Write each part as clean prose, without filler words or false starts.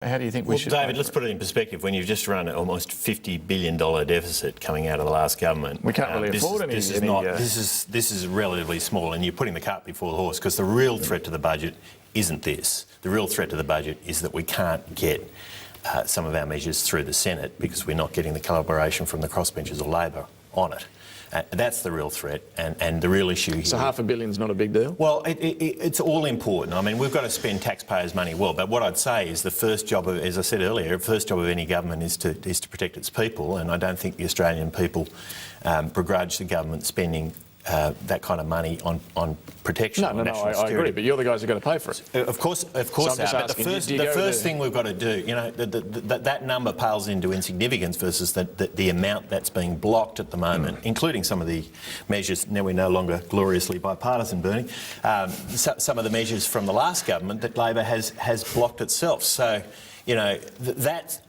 How do you think we should... David, let's put it in perspective. When you've just run an almost $50 billion deficit coming out of the last government... We can't really afford any... This is relatively small, and you're putting the cart before the horse, because the real threat to the budget isn't this. The real threat to the budget is that we can't get some of our measures through the Senate because we're not getting the collaboration from the crossbenchers or Labor on it. That's the real threat, and the real issue here. So $500 million is not a big deal? Well, it's all important. I mean, we've got to spend taxpayers' money well, but what I'd say is the first job of, as I said earlier, the first job of any government is to protect its people, and I don't think the Australian people begrudge the government spending that kind of money on protection. No, I agree, but you're the guys who are going to pay for it. Of course, so but the first thing we've got to do, you know, that number pales into insignificance versus the amount that's being blocked at the moment, including some of the measures. Now we're no longer gloriously bipartisan, Bernie. Some of the measures from the last government that Labor has blocked itself. So, you know, that's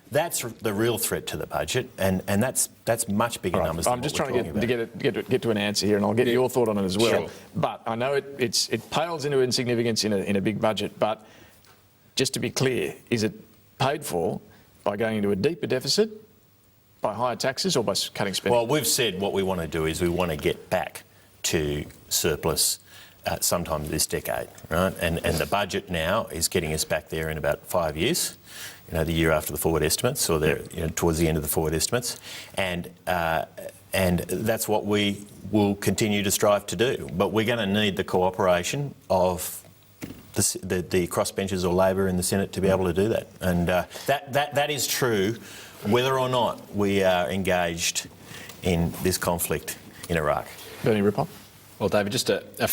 the real threat to the budget, and that's much bigger numbers than I'm just what trying to get to an answer here, and I'll get your thought on it as well. Sure. But I know it pales into insignificance in a big budget, but just to be clear, is it paid for by going into a deeper deficit, by higher taxes, or by cutting spending? Well, we've said what we want to do is we want to get back to surplus sometime this decade, right? And the budget now is getting us back there in about 5 years. You know, the year after the forward estimates, or towards the end of the forward estimates, and that's what we will continue to strive to do. But we're going to need the cooperation of the crossbenchers or Labor in the Senate to be able to do that, and that is true, whether or not we are engaged in this conflict in Iraq. Bernie Rippon. Well, David, just a